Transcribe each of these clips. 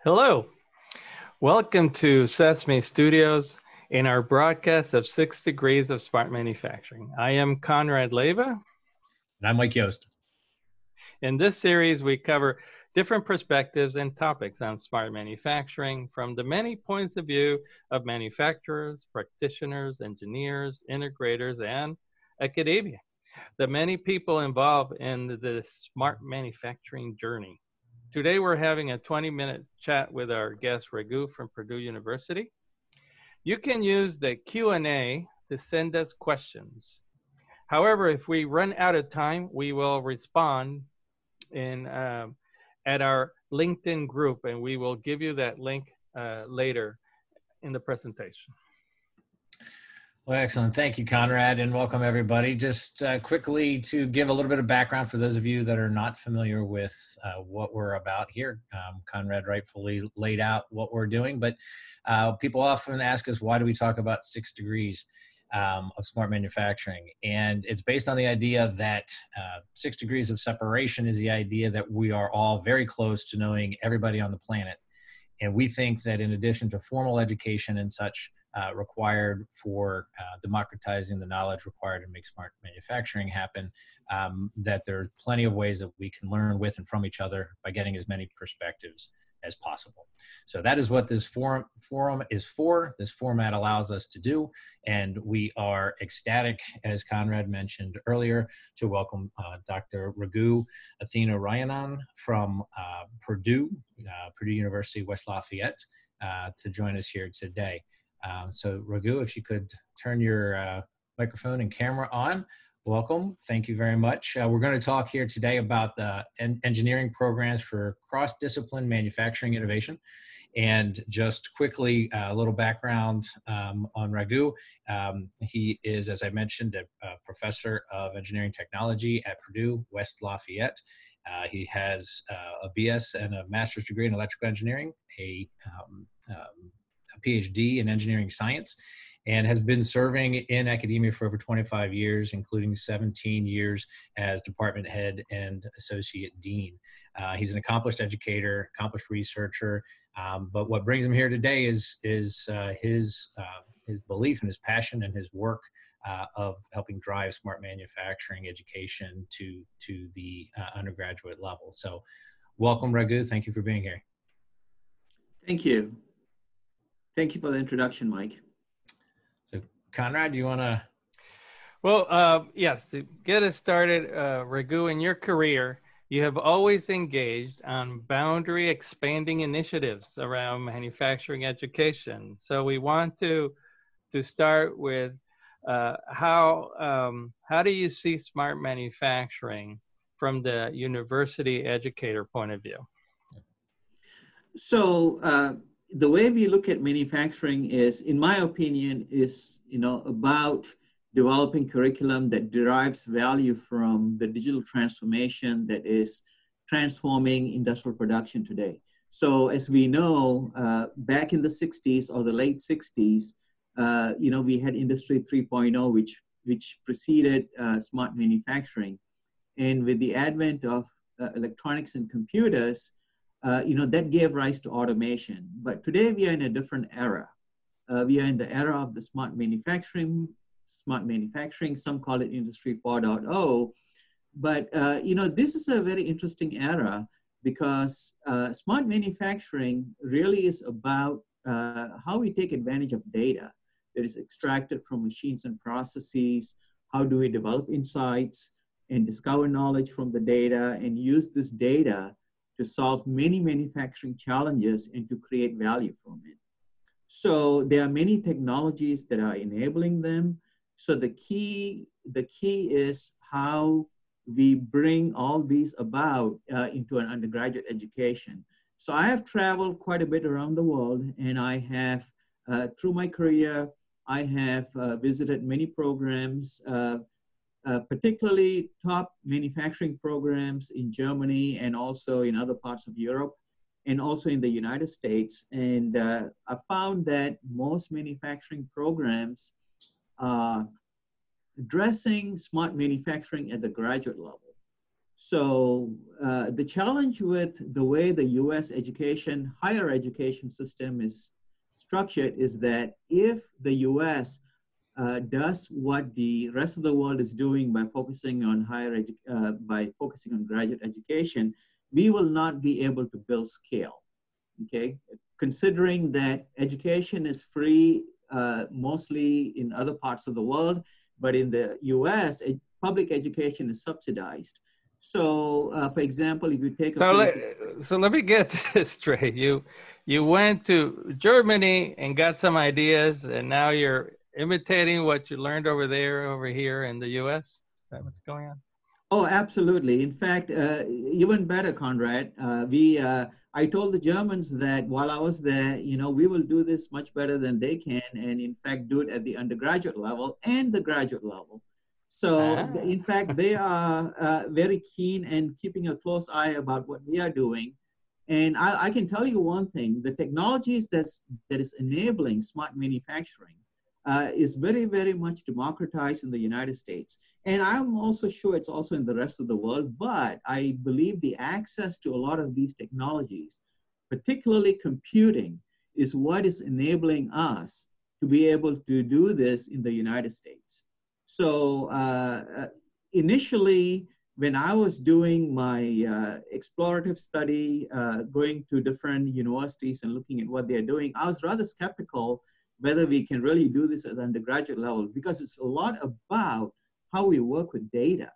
Hello, welcome to CESMII Studios in our broadcast of 6 Degrees of Smart Manufacturing. I am Conrad Leiva. And I'm Mike Yost. In this series, we cover different perspectives and topics on smart manufacturing from the many points of view of manufacturers, practitioners, engineers, integrators, and academia, the many people involved in the smart manufacturing journey. Today, we're having a 20-minute chat with our guest, Ragu from Purdue University. You can use the Q&A to send us questions. However, if we run out of time, we will respond at our LinkedIn group, and we will give you that link later in the presentation. Well, excellent. Thank you, Conrad, and welcome everybody. Just quickly to give a little bit of background for those of you that are not familiar with what we're about here. Conrad rightfully laid out what we're doing, but people often ask us, why do we talk about 6 degrees of smart manufacturing? And it's based on the idea that 6 degrees of separation is the idea that we are all very close to knowing everybody on the planet. And we think that in addition to formal education and such, required for democratizing the knowledge required to make smart manufacturing happen, that there's plenty of ways that we can learn with and from each other by getting as many perspectives as possible. So that is what this forum is for. This format allows us to do, and we are ecstatic, as Conrad mentioned earlier, to welcome Dr. Ragu Athinarayanan from Purdue University, West Lafayette, to join us here today. So Ragu, if you could turn your microphone and camera on. Welcome. Thank you very much. We're going to talk here today about the engineering programs for cross-discipline manufacturing innovation. And just quickly, a little background on Ragu. He is, as I mentioned, a professor of engineering technology at Purdue, West Lafayette. He has a BS and a master's degree in electrical engineering, a PhD in engineering science, and has been serving in academia for over 25 years, including 17 years as department head and associate dean. He's an accomplished educator, accomplished researcher, but what brings him here today is his belief and his passion and his work of helping drive smart manufacturing education to the undergraduate level. So welcome, Ragu. Thank you for being here. Thank you. Thank you for the introduction, Mike. So, Conrad, do you want to? Well, yes, to get us started, Ragu, in your career, you have always engaged on boundary expanding initiatives around manufacturing education. So we want to start with how do you see smart manufacturing from the university educator point of view? So, the way we look at manufacturing is, in my opinion, is about developing curriculum that derives value from the digital transformation that is transforming industrial production today. So, as we know, back in the 60s or the late 60s, we had Industry 3.0, which preceded smart manufacturing, and with the advent of electronics and computers, that gave rise to automation. But today we are in a different era. We are in the era of the smart manufacturing, some call it Industry 4.0. But, this is a very interesting era because smart manufacturing really is about how we take advantage of data that is extracted from machines and processes. How do we develop insights and discover knowledge from the data and use this data to solve many manufacturing challenges and to create value from it. So there are many technologies that are enabling them. So the key is how we bring all these about into an undergraduate education. So I have traveled quite a bit around the world, and I have, through my career, I have visited many programs, particularly top manufacturing programs in Germany and also in other parts of Europe and also in the United States. And I found that most manufacturing programs are addressing smart manufacturing at the graduate level. So the challenge with the way the US education, higher education system is structured is that if the US does what the rest of the world is doing by focusing on by focusing on graduate education, we will not be able to build scale. Okay, considering that education is free mostly in other parts of the world, but in the US, public education is subsidized. So, for example, if you take a place, so let me get this straight. You went to Germany and got some ideas, and now you're imitating what you learned over here in the U.S. Is that what's going on? oh, absolutely. In fact, even better, Conrad. I told the Germans that while I was there, we will do this much better than they can, and in fact, do it at the undergraduate level and the graduate level. So, in fact, they are very keen and keeping a close eye about what we are doing. And I can tell you one thing: the technologies that is enabling smart manufacturing is very, very much democratized in the United States. And I'm also sure it's also in the rest of the world, but I believe the access to a lot of these technologies, particularly computing, is what is enabling us to be able to do this in the United States. So initially, when I was doing my explorative study, going to different universities and looking at what they're doing, I was rather skeptical whether we can really do this at the undergraduate level, because it's a lot about how we work with data.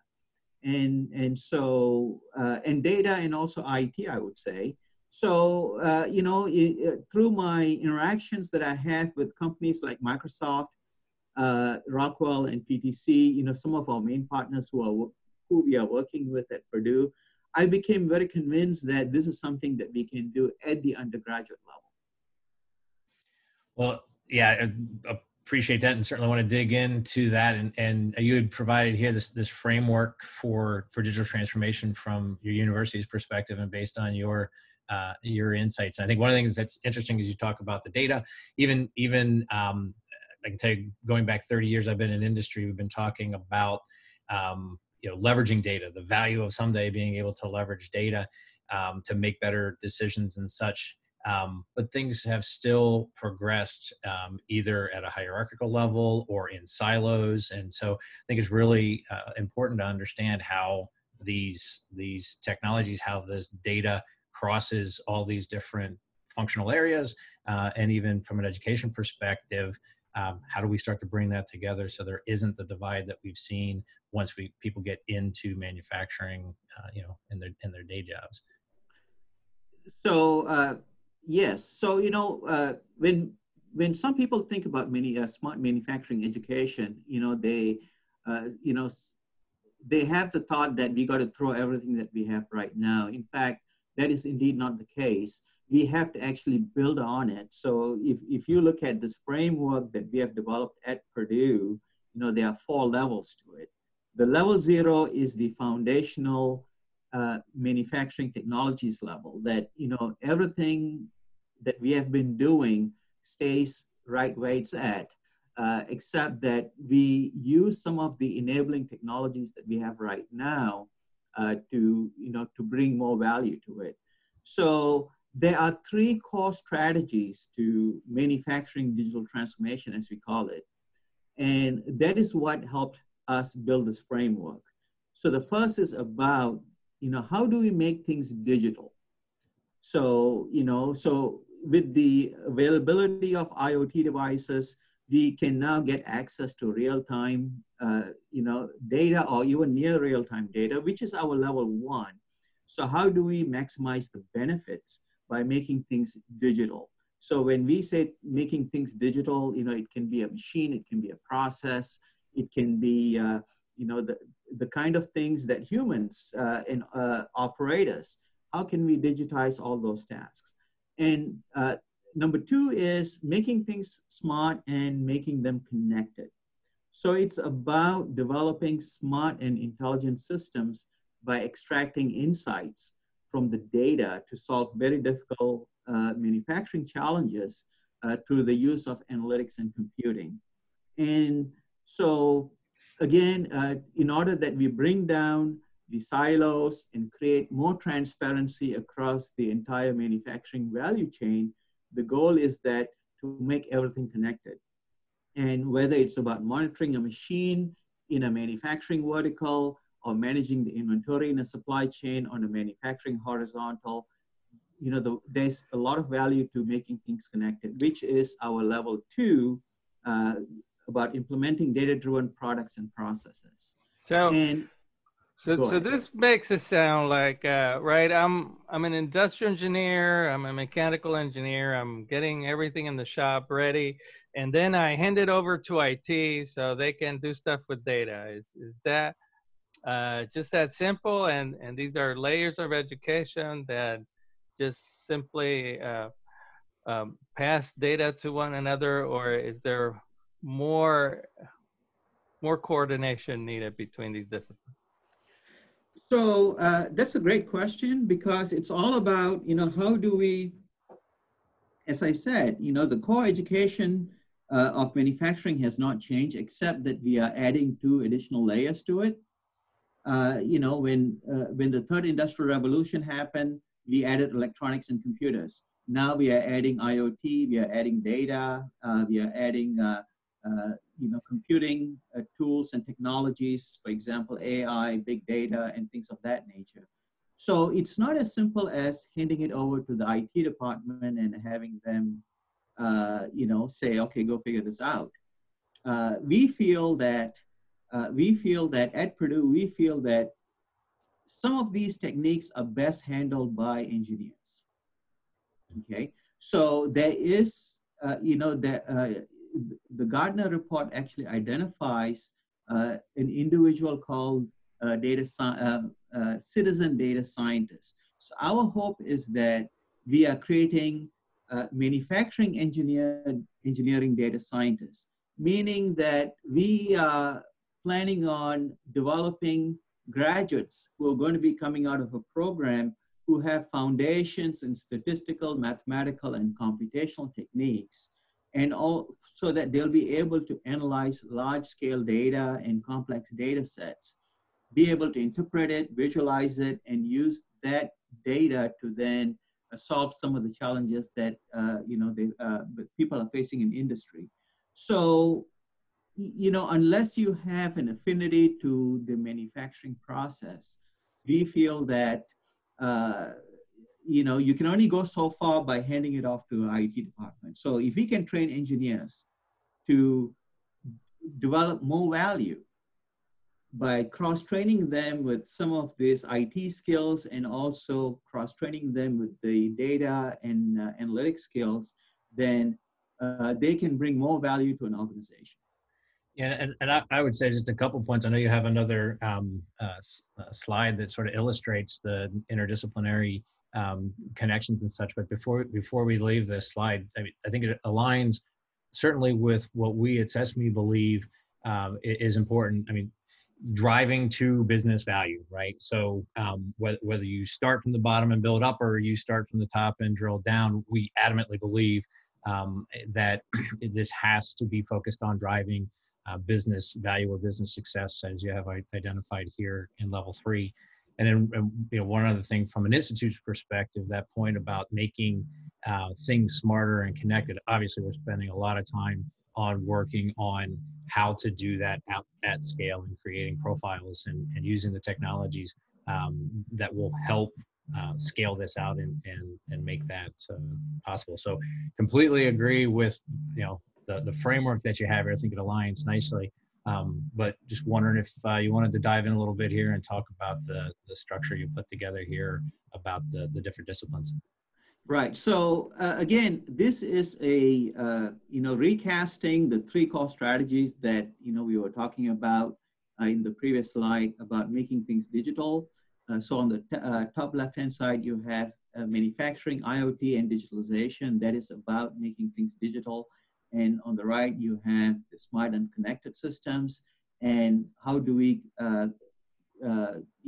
And so, and data and also IT, I would say. So, through my interactions that I have with companies like Microsoft, Rockwell and PTC, some of our main partners who we are working with at Purdue, I became very convinced that this is something that we can do at the undergraduate level. Well, yeah, I appreciate that, and certainly want to dig into that. And you had provided here this framework for digital transformation from your university's perspective and based on your insights. I think one of the things that's interesting is you talk about the data. Even I can tell you, going back 30 years, I've been in industry. We've been talking about leveraging data, the value of someday being able to leverage data to make better decisions and such. But things have still progressed either at a hierarchical level or in silos. And so I think it's really important to understand how these technologies, how this data crosses all these different functional areas. And even from an education perspective, how do we start to bring that together so there isn't the divide that we've seen once people get into manufacturing, in their day jobs? So, yes. So, when some people think about smart manufacturing education, they have the thought that we got to throw everything that we have right now. In fact, that is indeed not the case. We have to actually build on it. So if you look at this framework that we have developed at Purdue, there are 4 levels to it. The level 0 is the foundational manufacturing technologies level, that everything that we have been doing stays right where it's at, except that we use some of the enabling technologies that we have right now to bring more value to it. So there are 3 core strategies to manufacturing digital transformation, as we call it, and that is what helped us build this framework. So the first is about how do we make things digital? So, so with the availability of IoT devices, we can now get access to real-time, data, or even near real-time data, which is our level 1. So how do we maximize the benefits by making things digital? So when we say making things digital, it can be a machine, it can be a process, it can be, the kind of things that humans and operators, how can we digitize all those tasks? And number 2 is making things smart and making them connected. So it's about developing smart and intelligent systems by extracting insights from the data to solve very difficult manufacturing challenges through the use of analytics and computing. And so again, in order that we bring down the silos and create more transparency across the entire manufacturing value chain. The goal is that to make everything connected. And whether it's about monitoring a machine in a manufacturing vertical or managing the inventory in a supply chain on a manufacturing horizontal, there's a lot of value to making things connected, which is our level 2 about implementing data-driven products and processes. So So this makes it sound like, right, I'm an industrial engineer, I'm a mechanical engineer, I'm getting everything in the shop ready, and then I hand it over to IT so they can do stuff with data. Is that just that simple? And these are layers of education that just simply pass data to one another, or is there more coordination needed between these disciplines? So that's a great question, because it's all about, how do we, as I said, the core education of manufacturing has not changed, except that we are adding 2 additional layers to it. When the third industrial revolution happened, we added electronics and computers. Now we are adding IoT, we are adding data, we are adding computing tools and technologies, for example, AI, big data, and things of that nature. So it's not as simple as handing it over to the IT department and having them, say, okay, go figure this out. We feel that at Purdue, we feel that some of these techniques are best handled by engineers. Okay, so there is, the Gardner report actually identifies an individual called citizen data scientist. So our hope is that we are creating manufacturing engineering data scientists, meaning that we are planning on developing graduates who are going to be coming out of a program who have foundations in statistical, mathematical, and computational techniques, and all, so that they'll be able to analyze large-scale data and complex data sets, be able to interpret it, visualize it, and use that data to then solve some of the challenges that people are facing in industry. So, unless you have an affinity to the manufacturing process, we feel that you can only go so far by handing it off to an IT department. So if we can train engineers to develop more value by cross-training them with some of these IT skills and also cross-training them with the data and analytics skills, then they can bring more value to an organization. Yeah, and I would say just a couple points. I know you have another slide that sort of illustrates the interdisciplinary connections and such, but before we leave this slide, I think it aligns certainly with what we at CESMII believe is important. Driving to business value, right? So whether you start from the bottom and build up, or you start from the top and drill down, we adamantly believe that this has to be focused on driving business value or business success, as you have identified here in level 3. And then, one other thing from an institute's perspective, that point about making things smarter and connected. Obviously, we're spending a lot of time on working on how to do that at scale and creating profiles and using the technologies that will help scale this out and make that possible. So completely agree with the framework that you have here. I think it aligns nicely. But just wondering if you wanted to dive in a little bit here and talk about the structure you put together here about the different disciplines. Right. So again, this is a recasting the 3 core strategies that we were talking about in the previous slide about making things digital. So on the top left-hand side, you have manufacturing, IoT, and digitalization. That is about making things digital. And on the right, you have the smart and connected systems, and how do we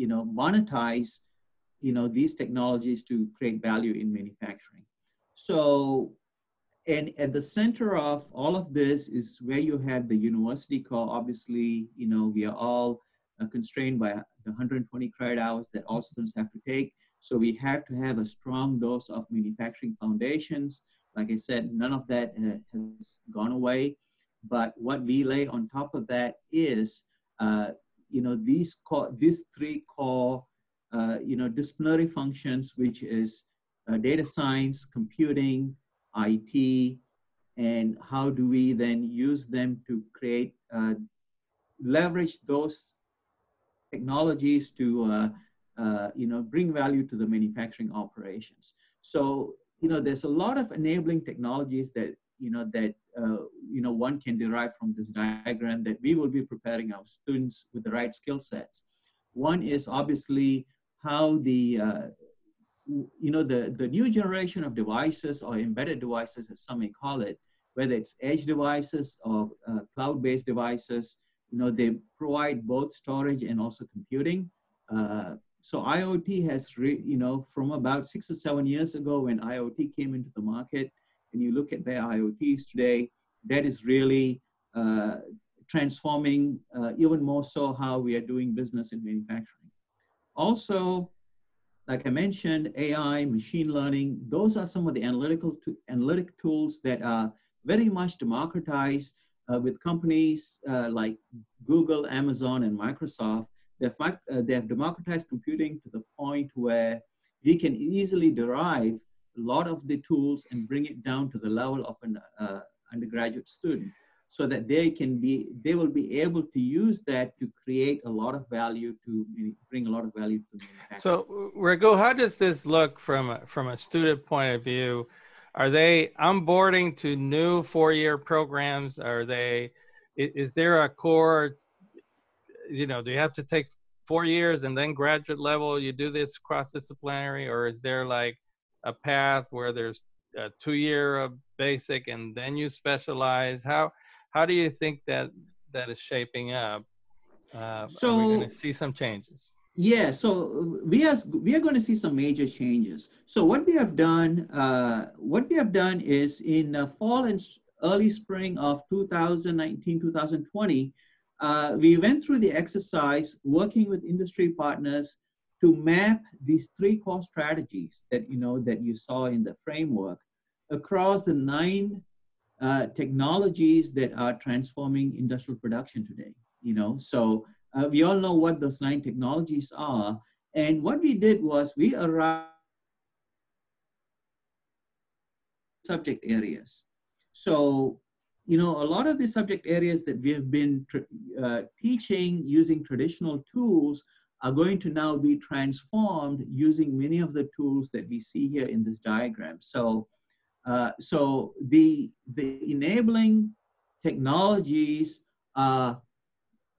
monetize these technologies to create value in manufacturing. So, and at the center of all of this is where you have the university core. Obviously, we are all constrained by the 120 credit hours that all students have to take. So we have to have a strong dose of manufacturing foundations. Like I said, none of that has gone away. But what we lay on top of that is, these three core, disciplinary functions, which is data science, computing, IT, and how do we then use them to create, leverage those technologies to, bring value to the manufacturing operations. So, there's a lot of enabling technologies that, one can derive from this diagram that we will be preparing our students with the right skill sets. One is obviously how the new generation of devices, or embedded devices as some may call it, whether it's edge devices or cloud-based devices, they provide both storage and also computing. So IoT has, from about 6 or 7 years ago when IoT came into the market, and you look at where IoT is today, that is really transforming even more so how we are doing business in manufacturing. Also, like I mentioned, AI, machine learning, those are some of the analytic tools that are very much democratized with companies like Google, Amazon, and Microsoft. They have democratized computing to the point where we can easily derive a lot of the tools and bring it down to the level of an undergraduate student, so that they will be able to use that to create a lot of value, to bring a lot of value to manufacturing. So, Ragu, how does this look from a student point of view? Are they onboarding to new 4-year programs? Is there a core, do you have to take 4 years and then graduate level, you do this cross-disciplinary, or is there like a path where there's a 2-year of basic and then you specialize? How do you think that is shaping up? Are we going to see some changes? Yeah, so we are going to see some major changes. So what we have done is in fall and early spring of 2019, 2020, we went through the exercise working with industry partners to map these 3 core strategies that you saw in the framework across the 9 technologies that are transforming industrial production today. So we all know what those 9 technologies are, and what we did was we arrived at subject areas. So a lot of the subject areas that we have been teaching using traditional tools are going to now be transformed using many of the tools that we see here in this diagram. So the enabling technologies are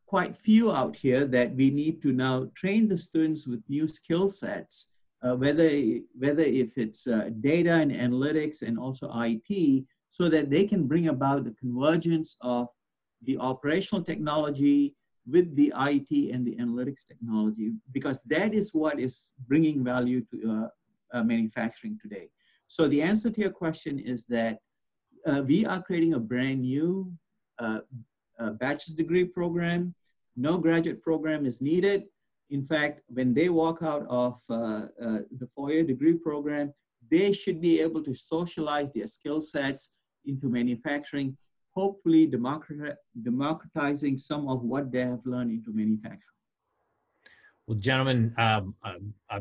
quite few out here that we need to now train the students with new skill sets, whether if it's data and analytics and also IT, so that they can bring about the convergence of the operational technology with the IT and the analytics technology, because that is what is bringing value to manufacturing today. So the answer to your question is that we are creating a brand new bachelor's degree program. No graduate program is needed. In fact, when they walk out of the 4-year degree program, they should be able to socialize their skill sets into manufacturing, hopefully democratizing some of what they have learned into manufacturing. Well, gentlemen, I'll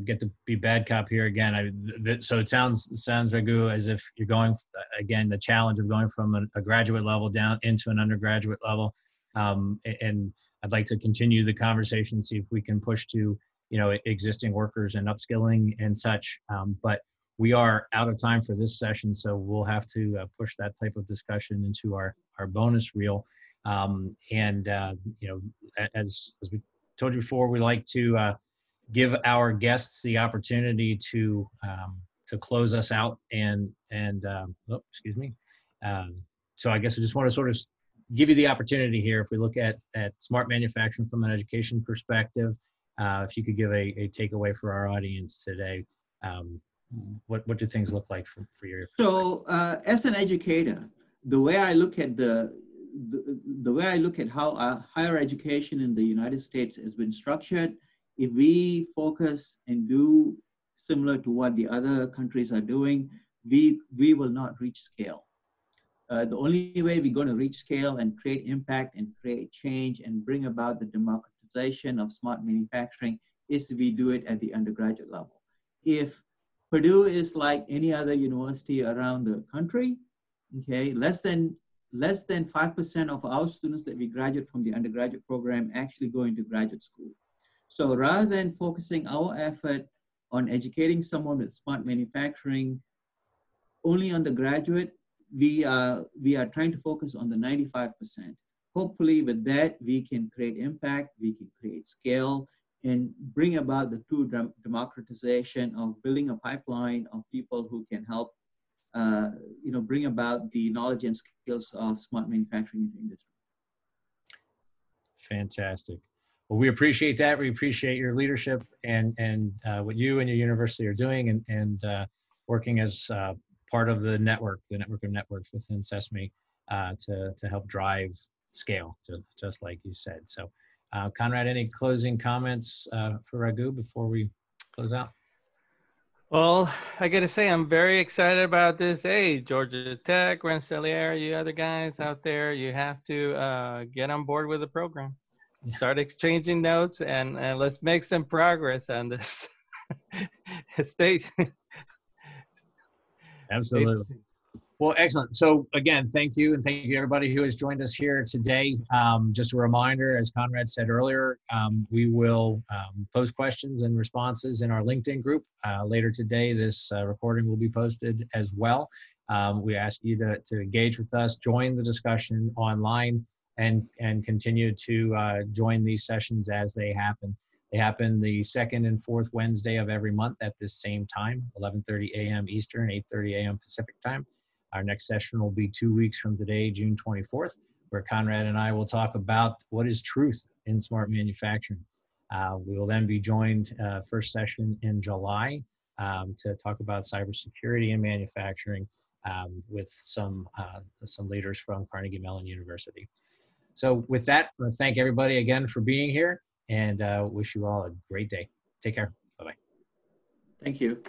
get to be bad cop here again. So it sounds, Ragu, as if you're going, again, the challenge of going from a graduate level down into an undergraduate level. And I'd like to continue the conversation, see if we can push to, existing workers and upskilling and such. But we are out of time for this session, so we'll have to push that type of discussion into our bonus reel. As we told you before, we like to give our guests the opportunity to close us out so I guess I just want to sort of give you the opportunity here. If we look at smart manufacturing from an education perspective, if you could give a takeaway for our audience today, what do things look like for your? So as an educator, the way I look at the way I look at how higher education in the United States has been structured, if we focus and do similar to what the other countries are doing, we will not reach scale. The only way we're going to reach scale and create impact and create change and bring about the democratization of smart manufacturing is if we do it at the undergraduate level. If Purdue is like any other university around the country, okay, less than 5% of our students that we graduate from the undergraduate program actually go into graduate school. So rather than focusing our effort on educating someone with smart manufacturing only on the graduate, we are trying to focus on the 95%. Hopefully with that, we can create impact, we can create scale, and bring about the true democratization of building a pipeline of people who can help bring about the knowledge and skills of smart manufacturing in the industry. Fantastic. Well, we appreciate that. We appreciate your leadership and what you and your university are doing and working as part of the network of networks within CESMII to help drive scale, just like you said. So, Conrad, any closing comments for Ragu before we close out? Well, I got to say, I'm very excited about this. Hey, Georgia Tech, Rensselaer, you other guys out there, you have to get on board with the program. Start exchanging notes and let's make some progress on this state. Absolutely. Well, excellent. So again, thank you. And thank you everybody who has joined us here today. Just a reminder, as Conrad said earlier, we will post questions and responses in our LinkedIn group. Later today, this recording will be posted as well. We ask you to engage with us, join the discussion online, and continue to join these sessions as they happen. They happen the second and fourth Wednesday of every month at this same time, 11:30 a.m. Eastern, 8:30 a.m. Pacific time. Our next session will be 2 weeks from today, June 24th, where Conrad and I will talk about what is truth in smart manufacturing. We will then be joined first session in July to talk about cybersecurity in manufacturing with some leaders from Carnegie Mellon University. So with that, I want to thank everybody again for being here and wish you all a great day. Take care. Bye-bye. Thank you.